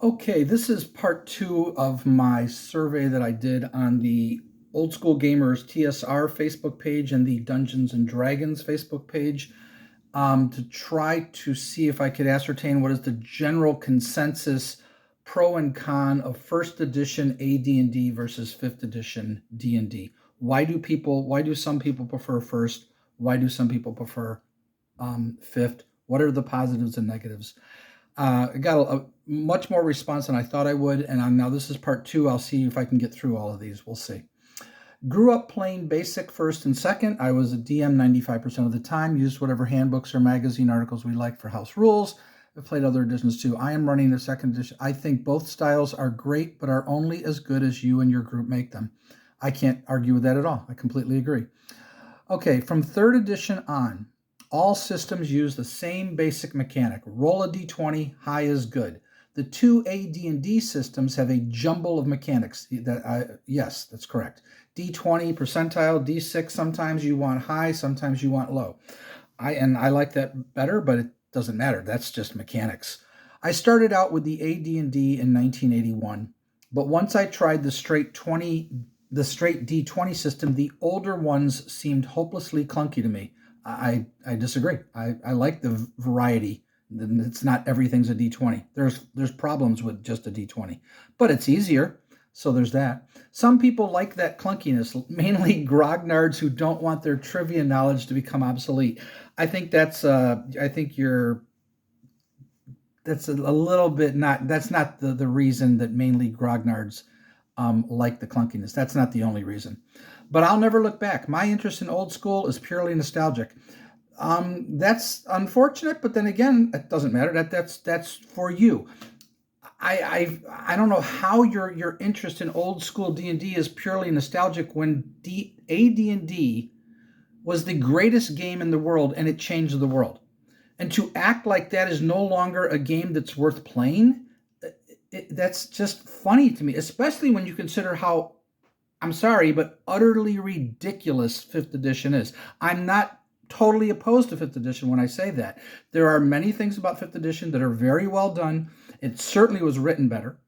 Okay, this is part two of my survey that I did on the Old School Gamers TSR Facebook page and the Dungeons and Dragons Facebook page to try to see if I could ascertain what is the general consensus pro and con of first edition AD&D versus fifth edition D&D. Why do some people prefer first? Why do some people prefer fifth? What are the positives and negatives? I got a much more response than I thought I would, and now this is part two. I'll see if I can get through all of these. We'll see. Grew up playing basic first and second. I was a DM 95% of the time, used whatever handbooks or magazine articles we liked for house rules. I played other editions too. I am running the second edition. I think both styles are great, but are only as good as you and your group make them. I can't argue with that at all. I completely agree. Okay, from third edition on, all systems use the same basic mechanic. Roll a d20, high is good. The two AD&D systems have a jumble of mechanics. Yes, that's correct. D20 percentile, D6, sometimes you want high, sometimes you want low. I like that better, but it doesn't matter. That's just mechanics. I started out with the AD&D in 1981, but once I tried the straight D20 system, the older ones seemed hopelessly clunky to me. I disagree. I like the variety. It's not everything's a D20. There's problems with just a D20, but it's easier. So there's that. Some people like that clunkiness, mainly grognards who don't want their trivia knowledge to become obsolete. I think that's a little bit not. That's not the reason that mainly grognards like the clunkiness. That's not the only reason. But I'll never look back. My interest in old school is purely nostalgic. That's unfortunate, but then again, it doesn't matter. That's for you. I don't know how your interest in old school D&D is purely nostalgic when AD&D was the greatest game in the world and it changed the world. And to act like that is no longer a game that's worth playing, that's just funny to me, especially when you consider how, I'm sorry, but utterly ridiculous 5th edition is. I'm not totally opposed to 5th edition when I say that. There are many things about 5th edition that are very well done. It certainly was written better.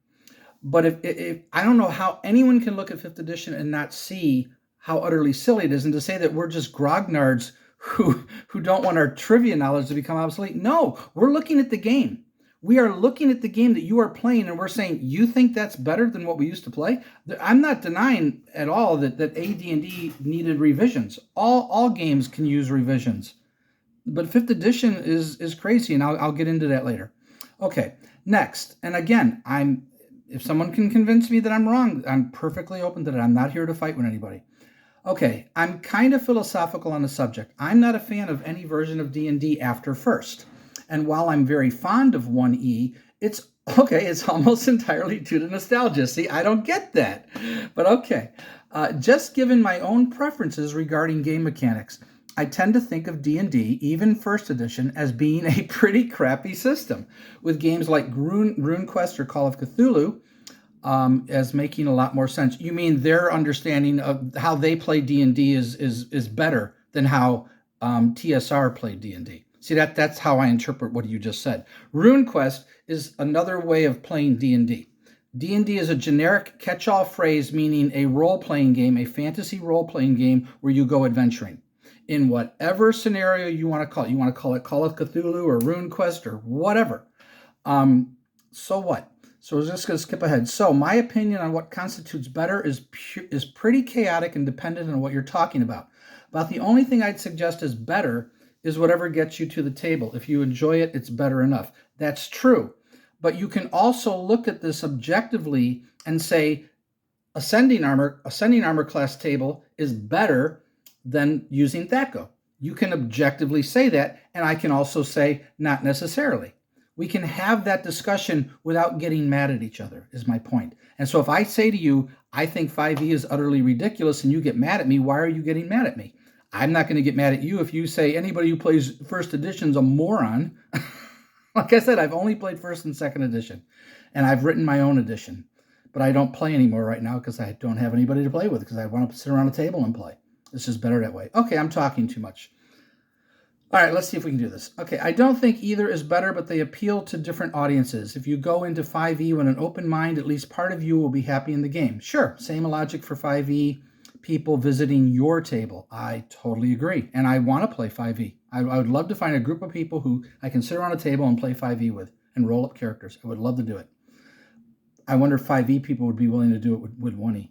But if I don't know how anyone can look at 5th edition and not see how utterly silly it is, and to say that we're just grognards who don't want our trivia knowledge to become obsolete. No, we're looking at the game. We are looking at the game that you are playing, and we're saying, you think that's better than what we used to play? I'm not denying at all that AD&D needed revisions. All games can use revisions. But 5th edition is crazy, and I'll get into that later. Okay, next. And again, if someone can convince me that I'm wrong, I'm perfectly open to that. I'm not here to fight with anybody. Okay, I'm kind of philosophical on the subject. I'm not a fan of any version of D&D after first. And while I'm very fond of 1E, it's almost entirely due to nostalgia. See, I don't get that. But okay, just given my own preferences regarding game mechanics, I tend to think of D&D, even first edition, as being a pretty crappy system, with games like RuneQuest or Call of Cthulhu as making a lot more sense. You mean their understanding of how they play D&D is better than how TSR played D&D? See, that's how I interpret what you just said. RuneQuest is another way of playing D&D. D&D is a generic catch-all phrase meaning a role-playing game, a fantasy role-playing game where you go adventuring. In whatever scenario you want to call it. You want to call it Call of Cthulhu or RuneQuest or whatever. So what? So we're just going to skip ahead. So my opinion on what constitutes better is pretty chaotic and dependent on what you're talking about. About the only thing I'd suggest is better is whatever gets you to the table. If you enjoy it, it's better enough. That's true. But you can also look at this objectively and say ascending armor class table is better than using THAC0. You can objectively say that, and I can also say not necessarily. We can have that discussion without getting mad at each other, is my point. And so if I say to you, I think 5e is utterly ridiculous, and you get mad at me, why are you getting mad at me? I'm not going to get mad at you if you say anybody who plays first edition's a moron. Like I said, I've only played first and second edition, and I've written my own edition. But I don't play anymore right now because I don't have anybody to play with because I want to sit around a table and play. It's just better that way. Okay, I'm talking too much. All right, let's see if we can do this. Okay, I don't think either is better, but they appeal to different audiences. If you go into 5e with an open mind, at least part of you will be happy in the game. Sure, same logic for 5e people visiting your table. I totally agree. And I want to play 5e. I would love to find a group of people who I can sit around a table and play 5e with and roll up characters. I would love to do it. I wonder if 5e people would be willing to do it with 1e.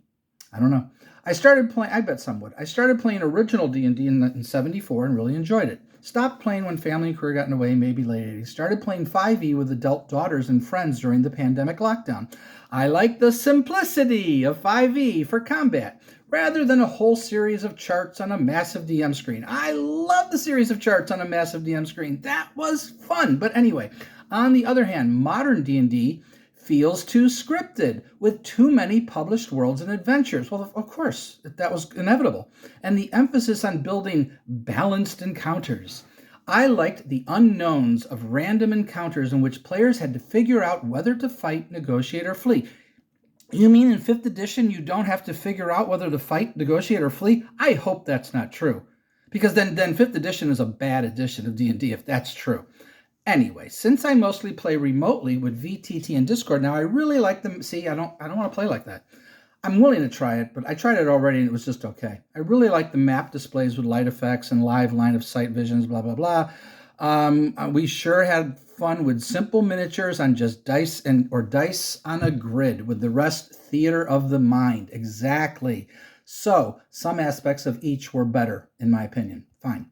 I don't know. I bet some would. I started playing original D&D in 74 and really enjoyed it. Stopped playing when family and career got in the way, maybe late 80s. Started playing 5e with adult daughters and friends during the pandemic lockdown. I like the simplicity of 5e for combat, rather than a whole series of charts on a massive DM screen. I love the series of charts on a massive DM screen. That was fun. But anyway, on the other hand, modern D&D feels too scripted with too many published worlds and adventures. Well, of course, that was inevitable. And the emphasis on building balanced encounters. I liked the unknowns of random encounters in which players had to figure out whether to fight, negotiate, or flee. You mean in 5th edition you don't have to figure out whether to fight, negotiate, or flee? I hope that's not true. Because then 5th edition is a bad edition of D&D if that's true. Anyway, since I mostly play remotely with VTT and Discord now, I really like them. See, I don't want to play like that. I'm willing to try it, but I tried it already and it was just okay. I really like the map displays with light effects and live line of sight visions, blah, blah, blah. We sure had fun with simple miniatures on just dice or dice on a grid, with the rest theater of the mind. Exactly. So some aspects of each were better, in my opinion. Fine.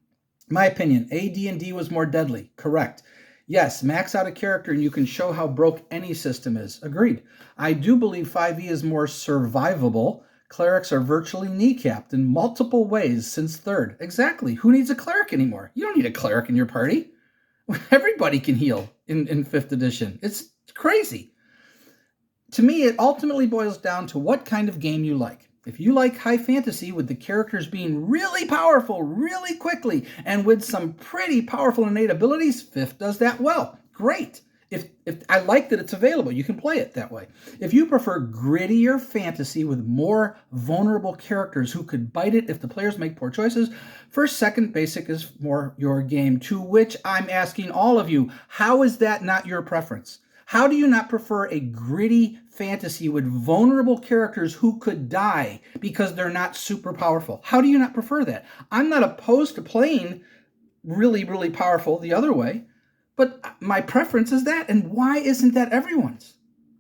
My opinion, AD&D was more deadly. Correct. Yes, max out a character and you can show how broke any system is. Agreed. I do believe 5e is more survivable. Clerics are virtually kneecapped in multiple ways since 3rd. Exactly. Who needs a cleric anymore? You don't need a cleric in your party. Everybody can heal in 5th edition. It's crazy. To me, it ultimately boils down to what kind of game you like. If you like high fantasy with the characters being really powerful really quickly and with some pretty powerful innate abilities, 5th does that well. Great. If I like that it's available, you can play it that way. If you prefer grittier fantasy with more vulnerable characters who could bite it if the players make poor choices, 1st, 2nd, basic is more your game, to which I'm asking all of you, how is that not your preference? How do you not prefer a gritty fantasy with vulnerable characters who could die because they're not super powerful? How do you not prefer that? I'm not opposed to playing really, really powerful the other way, but my preference is that. And why isn't that everyone's?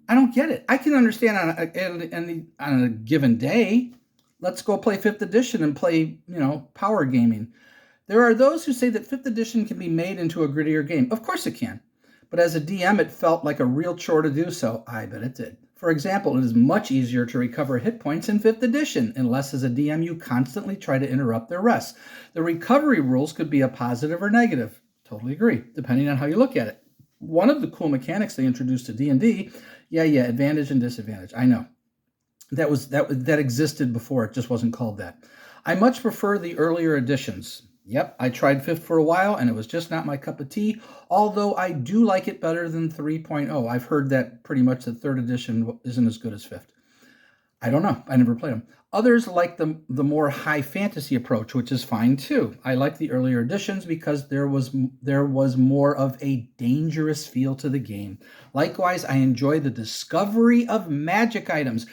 I don't get it. I can understand on a given day, let's go play 5th edition and play, power gaming. There are those who say that 5th edition can be made into a grittier game. Of course it can. But as a DM, it felt like a real chore to do so. I bet it did. For example, it is much easier to recover hit points in 5th edition, unless as a DM you constantly try to interrupt their rest. The recovery rules could be a positive or negative. Totally agree, depending on how you look at it. One of the cool mechanics they introduced to D&D, advantage and disadvantage. I know. That existed before, it just wasn't called that. I much prefer the earlier editions. Yep, I tried 5th for a while, and it was just not my cup of tea, although I do like it better than 3.0. I've heard that pretty much the 3rd edition isn't as good as 5th. I don't know. I never played them. Others like the more high fantasy approach, which is fine too. I like the earlier editions because there was more of a dangerous feel to the game. Likewise, I enjoy the discovery of magic items.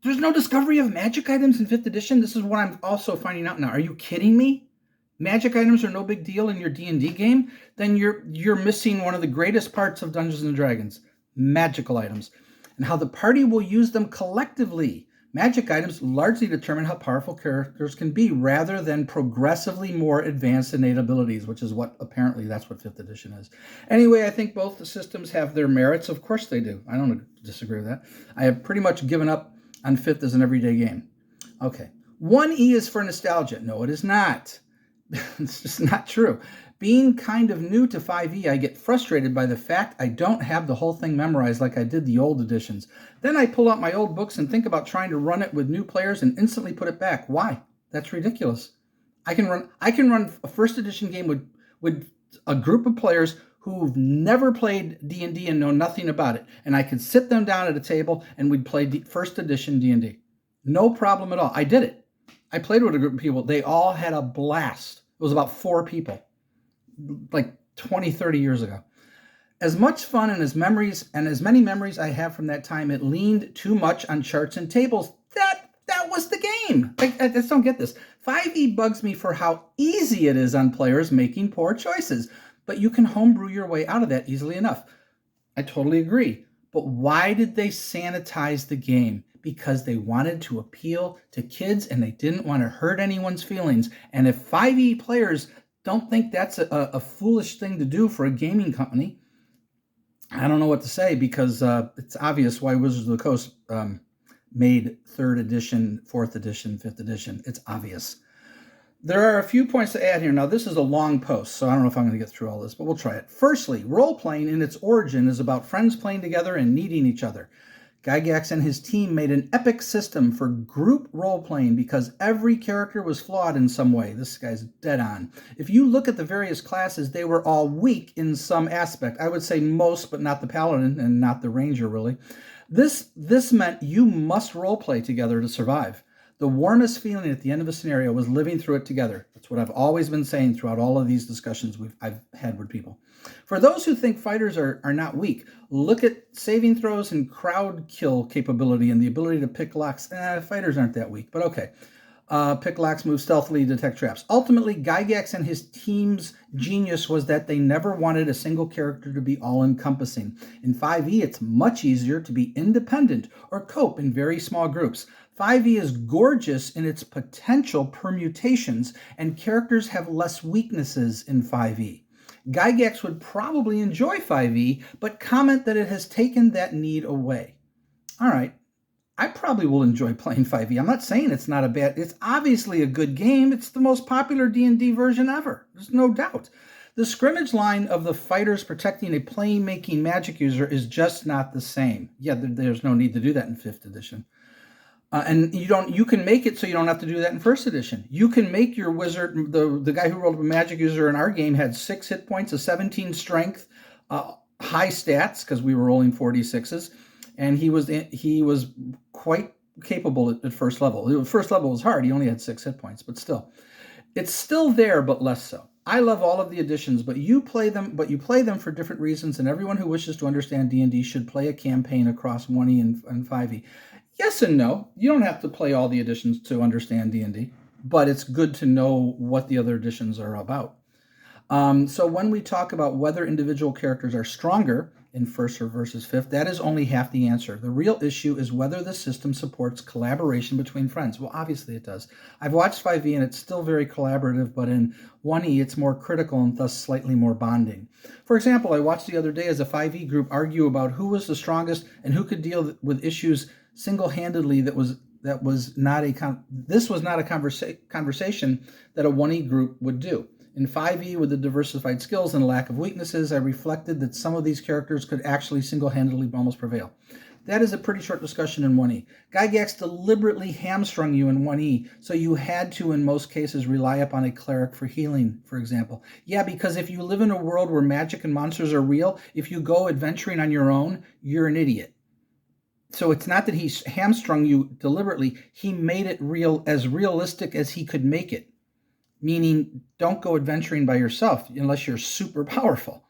There's no discovery of magic items in 5th edition? This is what I'm also finding out now. Are you kidding me? Magic items are no big deal in your D&D game? Then you're missing one of the greatest parts of Dungeons & Dragons, magical items, and how the party will use them collectively. Magic items largely determine how powerful characters can be, rather than progressively more advanced innate abilities, which is apparently that's what 5th edition is. Anyway, I think both the systems have their merits. Of course they do. I don't disagree with that. I have pretty much given up on 5th as an everyday game. Okay. 1E is for nostalgia. No, it is not. It's just not true. Being kind of new to 5e, I get frustrated by the fact I don't have the whole thing memorized like I did the old editions. Then I pull out my old books and think about trying to run it with new players and instantly put it back. Why? That's ridiculous. I can run a 1st edition game with a group of players who've never played D&D and know nothing about it, and I could sit them down at a table and we'd play 1st edition D&D. No problem at all. I did it. I played with a group of people. They all had a blast. It was about 4 people. like 20, 30 years ago. As much fun and as many memories I have from that time, it leaned too much on charts and tables. That was the game. I just don't get this. 5e bugs me for how easy it is on players making poor choices, but you can homebrew your way out of that easily enough. I totally agree. But why did they sanitize the game? Because they wanted to appeal to kids and they didn't want to hurt anyone's feelings. And if 5e players don't think that's a foolish thing to do for a gaming company, I don't know what to say, because it's obvious why Wizards of the Coast made 3rd edition, 4th edition, 5th edition. It's obvious. There are a few points to add here. Now, this is a long post, so I don't know if I'm going to get through all this, but we'll try it. Firstly, role-playing in its origin is about friends playing together and needing each other. Gygax and his team made an epic system for group role-playing because every character was flawed in some way. This guy's dead on. If you look at the various classes, they were all weak in some aspect. I would say most, but not the Paladin and not the Ranger, really. This meant you must role-play together to survive. The warmest feeling at the end of a scenario was living through it together. That's what I've always been saying throughout all of these discussions I've had with people. For those who think fighters are not weak, look at saving throws and crowd kill capability and the ability to pick locks. Fighters aren't that weak, but okay. Pick locks, move stealthily, detect traps. Ultimately, Gygax and his team's genius was that they never wanted a single character to be all-encompassing. In 5e, it's much easier to be independent or cope in very small groups. 5e is gorgeous in its potential permutations, and characters have less weaknesses in 5e. Gygax would probably enjoy 5e, but comment that it has taken that need away. All right. I probably will enjoy playing 5e. I'm not saying it's not it's obviously a good game. It's the most popular D&D version ever. There's no doubt. The scrimmage line of the fighters protecting a playmaking magic user is just not the same. Yeah, there's no need to do that in 5th edition. And you can make it so you don't have to do that in 1st edition. You can make your wizard, the guy who rolled a magic user in our game had 6 hit points, a 17 strength, high stats, because we were rolling 46s. And he was quite capable at first level. The first level was hard. He only had 6 hit points, but still. It's still there, but less so. I love all of the editions, but you play them for different reasons, and everyone who wishes to understand D&D should play a campaign across 1e and 5e. Yes and no. You don't have to play all the editions to understand D&D, but it's good to know what the other editions are about. So when we talk about whether individual characters are stronger in 1st or versus 5th, that is only half the answer. The real issue is whether the system supports collaboration between friends. Well, obviously it does. I've watched 5e and it's still very collaborative, but in 1e it's more critical and thus slightly more bonding. For example, I watched the other day as a 5e group argue about who was the strongest and who could deal with issues single-handedly. This was not a conversation that a 1e group would do. In 5e, with the diversified skills and a lack of weaknesses, I reflected that some of these characters could actually single-handedly almost prevail. That is a pretty short discussion in 1e. Gygax deliberately hamstrung you in 1e, so you had to, in most cases, rely upon a cleric for healing, for example. Yeah, because if you live in a world where magic and monsters are real, if you go adventuring on your own, you're an idiot. So it's not that he hamstrung you deliberately. He made it as realistic as he could make it. Meaning, don't go adventuring by yourself unless you're super powerful.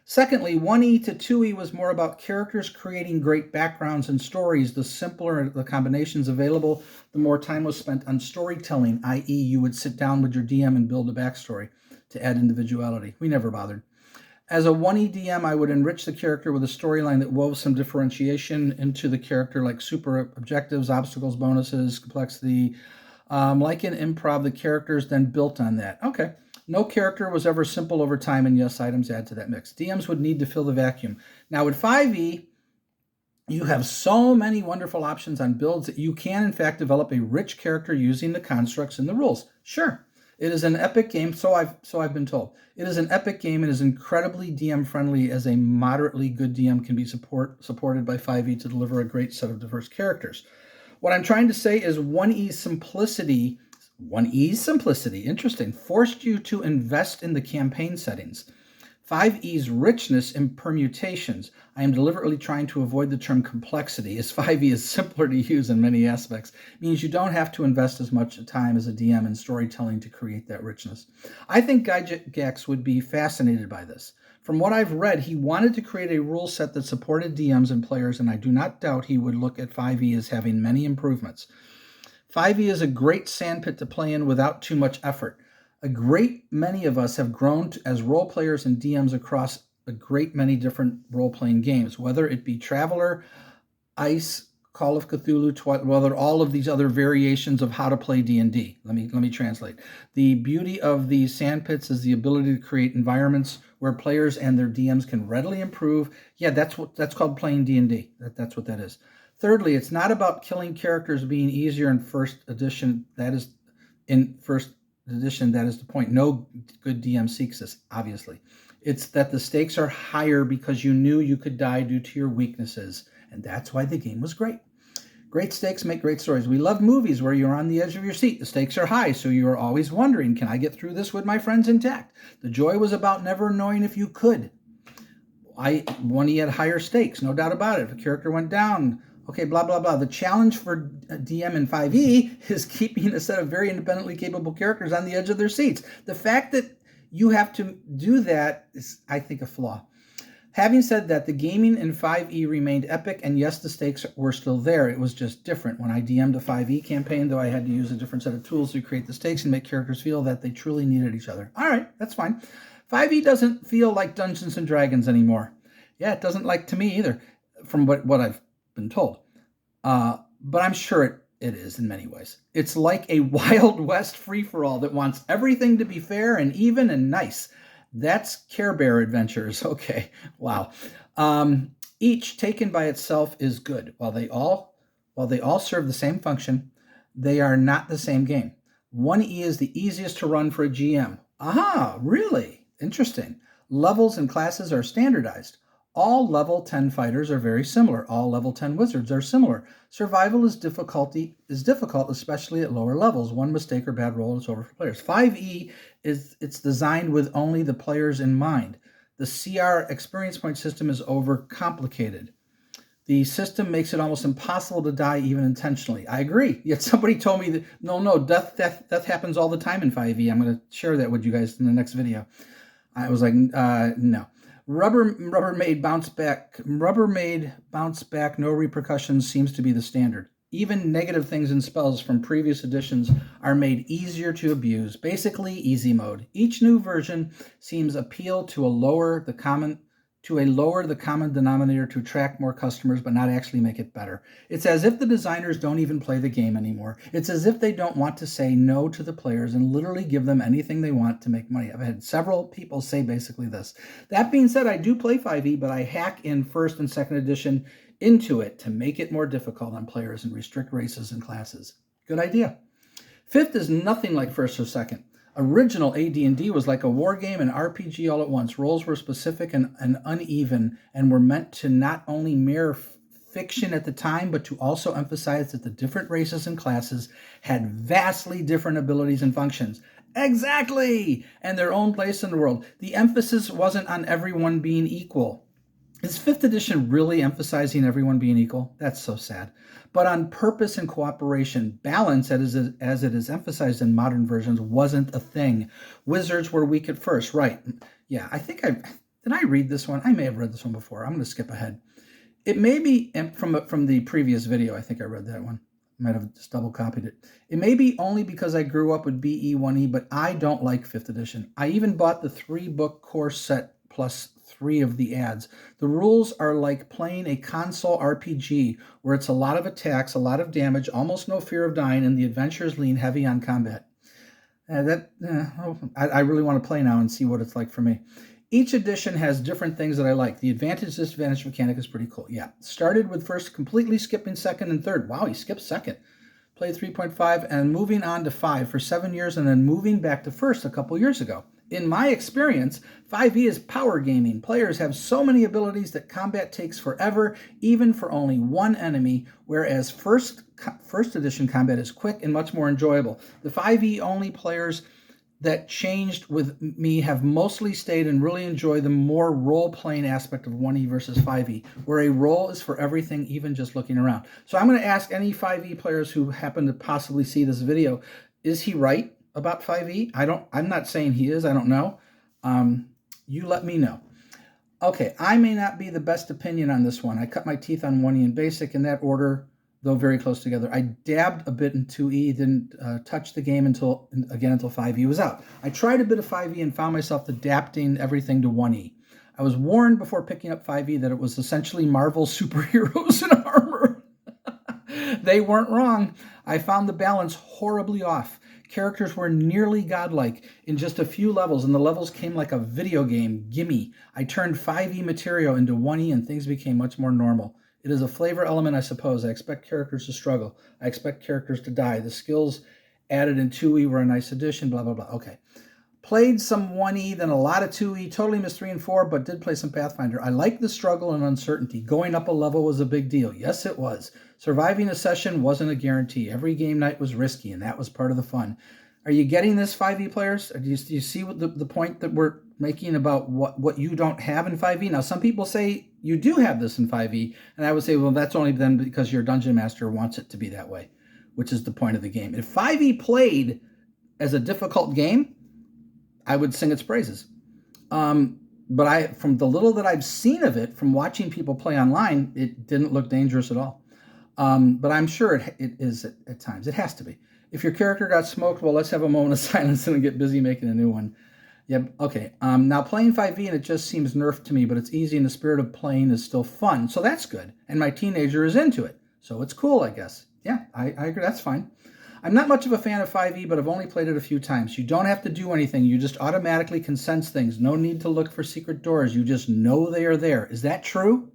Secondly, 1e to 2e was more about characters creating great backgrounds and stories. The simpler the combinations available, the more time was spent on storytelling, i.e. you would sit down with your DM and build a backstory to add individuality. We never bothered. As a 1e DM, I would enrich the character with a storyline that wove some differentiation into the character, like super objectives, obstacles, bonuses, complexity. Like in improv, the characters then built on that. Okay. No character was ever simple over time, and yes, items add to that mix. DMs would need to fill the vacuum. Now, with 5e, you have so many wonderful options on builds that you can, in fact, develop a rich character using the constructs in the rules. Sure. It is an epic game, so I've been told. It is an epic game and is incredibly DM-friendly, as a moderately good DM can be supported by 5e to deliver a great set of diverse characters. What I'm trying to say is 1E's simplicity, interesting, forced you to invest in the campaign settings. 5e's richness in permutations. I am deliberately trying to avoid the term complexity, as 5e is simpler to use in many aspects. It means you don't have to invest as much time as a DM in storytelling to create that richness. I think Guy Gax would be fascinated by this. From what I've read, he wanted to create a rule set that supported DMs and players, and I do not doubt he would look at 5e as having many improvements. 5e is a great sandpit to play in without too much effort. A great many of us have grown as role players and DMs across a great many different role-playing games, whether it be Traveler, Ice, Call of Cthulhu, whether all of these other variations of how to play D&D. Let me translate. The beauty of the sandpits is the ability to create environments where players and their DMs can readily improve. Yeah, that's called playing D&D. That's what that is. Thirdly, it's not about killing characters being easier in first edition. That is the point. No good DM seeks this, obviously. It's that the stakes are higher because you knew you could die due to your weaknesses, and that's why the game was great. Great stakes make great stories. We love movies where you're on the edge of your seat. The stakes are high, so you are always wondering, can I get through this with my friends intact? The joy was about never knowing if you could. When he had higher stakes, no doubt about it. If a character went down, okay, blah, blah, blah. The challenge for DM in 5e is keeping a set of very independently capable characters on the edge of their seats. The fact that you have to do that is, I think, a flaw. Having said that, the gaming in 5e remained epic, and yes, the stakes were still there. It was just different. When I DM'd a 5e campaign, though, I had to use a different set of tools to create the stakes and make characters feel that they truly needed each other. All right, that's fine. 5e doesn't feel like Dungeons & Dragons anymore. Yeah, it doesn't like to me either, from what I've been told. But I'm sure it is in many ways. It's like a Wild West free-for-all that wants everything to be fair and even and nice. That's Care Bear Adventures. Okay, wow. Each taken by itself is good. While they all serve the same function, they are not the same game. 1E is the easiest to run for a GM. Aha, really? Interesting. Levels and classes are standardized. All level 10 fighters are very similar. All level 10 wizards are similar. Survival is difficult, especially at lower levels. One mistake or bad roll is over for players. 5e it's designed with only the players in mind. The CR experience point system is overcomplicated. The system makes it almost impossible to die even intentionally. I agree. Yet somebody told me that no, death happens all the time in 5e. I'm going to share that with you guys in the next video. I was like, no. Rubbermaid bounce back, no repercussions seems to be the standard. Even negative things in spells from previous editions are made easier to abuse. Basically, easy mode. Each new version seems appeal to lower the common denominator to attract more customers, but not actually make it better. It's as if the designers don't even play the game anymore. It's as if they don't want to say no to the players and literally give them anything they want to make money. I've had several people say basically this. That being said, I do play 5e, but I hack in first and second edition into it to make it more difficult on players and restrict races and classes. Good idea. Fifth is nothing like first or second. Original AD&D was like a war game and RPG all at once. Roles were specific and uneven and were meant to not only mirror fiction at the time, but to also emphasize that the different races and classes had vastly different abilities and functions. Exactly! And their own place in the world. The emphasis wasn't on everyone being equal. Is 5th edition really emphasizing everyone being equal? That's so sad. But on purpose and cooperation, balance, as it is emphasized in modern versions, wasn't a thing. Wizards were weak at first, right? Yeah, did I read this one? I may have read this one before. I'm going to skip ahead. It may be from the previous video. I think I read that one. Might have just double copied it. It may be only because I grew up with BE 1E, but I don't like 5th edition. I even bought the 3-book course set plus 3 of the ads. The rules are like playing a console RPG where it's a lot of attacks, a lot of damage, almost no fear of dying, and the adventures lean heavy on combat. I really want to play now and see what it's like for me. Each edition has different things that I like. The advantage-disadvantage mechanic is pretty cool. Yeah, started with first completely skipping second and third. Wow, he skipped second. Played 3.5 and moving on to 5 for 7 years and then moving back to first a couple years ago. In my experience, 5e is power gaming. Players have so many abilities that combat takes forever, even for only one enemy, whereas first edition combat is quick and much more enjoyable. The 5e only players that changed with me have mostly stayed and really enjoy the more role-playing aspect of 1E versus 5E, where a role is for everything, even just looking around. So I'm going to ask any 5E players who happen to possibly see this video, is he right about 5E? I'm not saying he is, I don't know. You let me know. Okay, I may not be the best opinion on this one. I cut my teeth on 1E and Basic in that order, though very close together. I dabbed a bit in 2E, didn't touch the game until 5E was out. I tried a bit of 5E and found myself adapting everything to 1E. I was warned before picking up 5E that it was essentially Marvel superheroes in armor. They weren't wrong. I found the balance horribly off. Characters were nearly godlike in just a few levels, and the levels came like a video game. Gimme. I turned 5E material into 1E, and things became much more normal. It is a flavor element, I suppose. I expect characters to struggle. I expect characters to die. The skills added in 2E were a nice addition, blah, blah, blah. Okay. Played some 1E, then a lot of 2E. Totally missed 3 and 4, but did play some Pathfinder. I like the struggle and uncertainty. Going up a level was a big deal. Yes, it was. Surviving a session wasn't a guarantee. Every game night was risky, and that was part of the fun. Are you getting this, 5E players? Do you see what the point that we're making about what you don't have in 5E? Now, some people say you do have this in 5E, and I would say, well, that's only then because your dungeon master wants it to be that way, which is the point of the game. If 5E played as a difficult game, I would sing its praises. But from the little that I've seen of it, from watching people play online, it didn't look dangerous at all. But I'm sure it is at times. It has to be. If your character got smoked, well, let's have a moment of silence and get busy making a new one. Yep, okay. Now, playing 5E, and it just seems nerfed to me, but it's easy, and the spirit of playing is still fun. So that's good. And my teenager is into it. So it's cool, I guess. Yeah, I agree. That's fine. I'm not much of a fan of 5E, but I've only played it a few times. You don't have to do anything. You just automatically can sense things. No need to look for secret doors. You just know they are there. Is that true?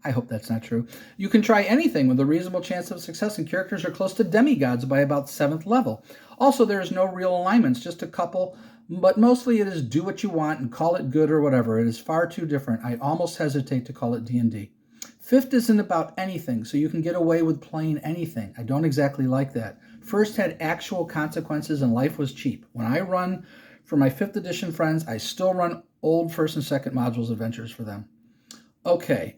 I hope that's not true. You can try anything with a reasonable chance of success, and characters are close to demigods by about 7th level. Also, there is no real alignments, just a couple, but mostly it is do what you want and call it good or whatever. It is far too different. I almost hesitate to call it D&D. 5th isn't about anything, so you can get away with playing anything. I don't exactly like that. 1st had actual consequences, and life was cheap. When I run for my 5th edition friends, I still run old 1st and 2nd modules adventures for them. Okay,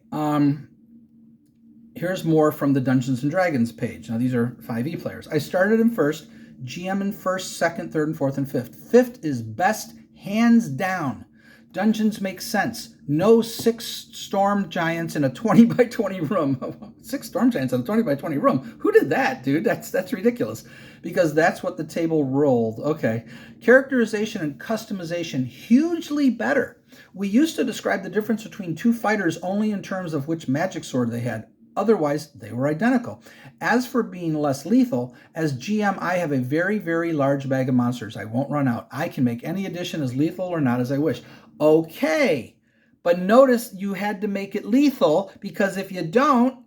here's more from the Dungeons & Dragons page. Now, these are 5e players. I started in 1st, GM in 1st, 2nd, 3rd, and 4th, and 5th. 5th is best, hands down. Dungeons make sense. No 6 storm giants in a 20 by 20 room. 6 storm giants in a 20 by 20 room. Who did that, dude? That's ridiculous. Because that's what the table rolled. Okay. Characterization and customization, hugely better. We used to describe the difference between 2 fighters only in terms of which magic sword they had. Otherwise, they were identical. As for being less lethal, as GM, I have a very, very large bag of monsters. I won't run out. I can make any addition as lethal or not as I wish. Okay, but notice you had to make it lethal, because if you don't,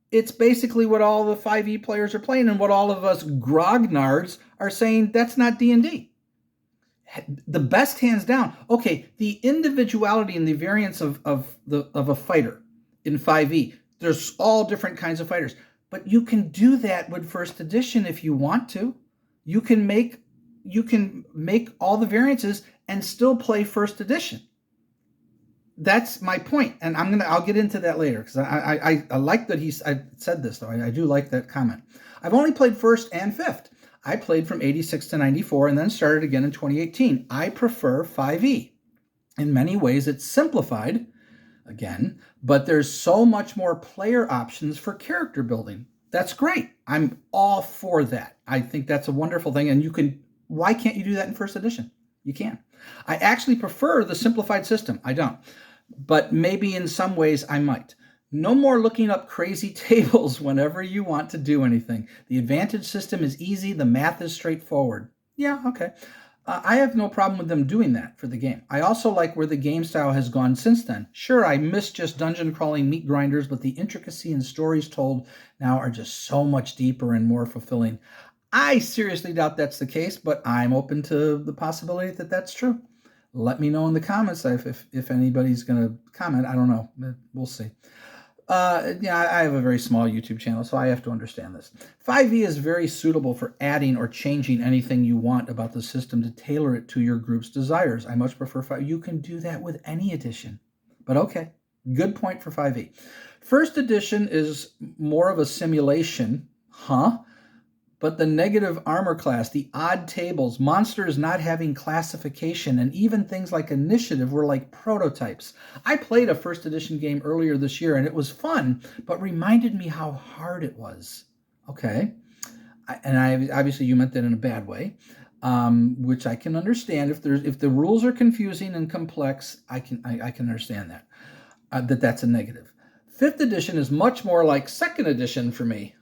it's basically what all the 5e players are playing and what all of us grognards are saying, that's not D&D. The best, hands down. Okay, the individuality and the variance of a fighter in 5e, there's all different kinds of fighters, but you can do that with 1st edition if you want to. You can make all the variances and still play 1st edition. That's my point, and I'll get into that later, because I like that I said this, though. I do like that comment. I've only played 1st and 5th. I played from 86 to 94 and then started again in 2018. I prefer 5e. In many ways, it's simplified, again, but there's so much more player options for character building. That's great. I'm all for that. I think that's a wonderful thing, and why can't you do that in 1st edition? You can. I actually prefer the simplified system. I don't. But maybe in some ways I might. No more looking up crazy tables whenever you want to do anything. The advantage system is easy. The math is straightforward. Yeah, okay. I have no problem with them doing that for the game. I also like where the game style has gone since then. Sure, I miss just dungeon crawling meat grinders, but the intricacy and stories told now are just so much deeper and more fulfilling. I seriously doubt that's the case, but I'm open to the possibility that that's true. Let me know in the comments if anybody's going to comment. I don't know. We'll see. Yeah, I have a very small YouTube channel, so I have to understand this. 5e is very suitable for adding or changing anything you want about the system to tailor it to your group's desires. I much prefer 5. You can do that with any edition, but okay, good point for 5e. First edition is more of a simulation, huh? But the negative armor class, the odd tables, monsters not having classification, and even things like initiative were like prototypes. I played a first edition game earlier this year and it was fun, but reminded me how hard it was. Okay. Obviously you meant that in a bad way, which I can understand. If the rules are confusing and complex, I can understand that. That's a negative. 5th edition is much more like 2nd edition for me.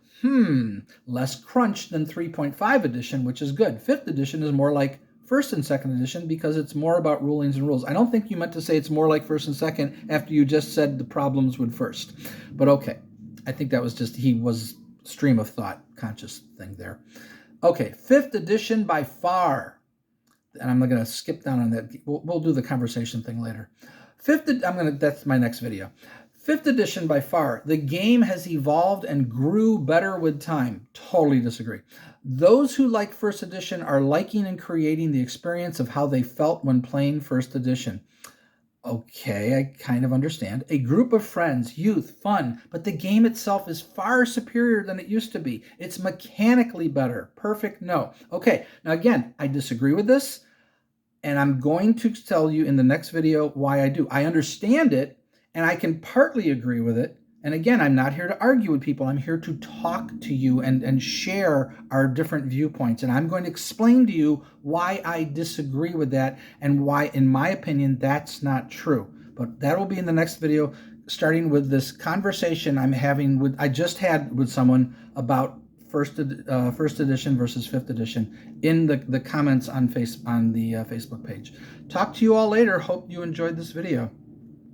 Less crunch than 3.5 edition, which is good. 5th edition is more like 1st and 2nd edition because it's more about rulings and rules. I don't think you meant to say it's more like 1st and 2nd after you just said the problems with 1st. But okay, I think that was just, he was stream of thought, conscious thing there. Okay, 5th edition by far, and I'm not going to skip down on that. We'll do the conversation thing later. That's my next video. 5th edition by far, the game has evolved and grew better with time. Totally disagree. Those who like 1st edition are liking and creating the experience of how they felt when playing 1st edition. Okay, I kind of understand. A group of friends, youth, fun, but the game itself is far superior than it used to be. It's mechanically better. Perfect, no. Okay, now again, I disagree with this, and I'm going to tell you in the next video why I do. I understand it, and I can partly agree with it. And again, I'm not here to argue with people. I'm here to talk to you and share our different viewpoints. And I'm going to explain to you why I disagree with that and why, in my opinion, that's not true. But that will be in the next video, starting with this conversation I just had with someone about first edition versus 5th edition in the comments on the Facebook page. Talk to you all later. Hope you enjoyed this video.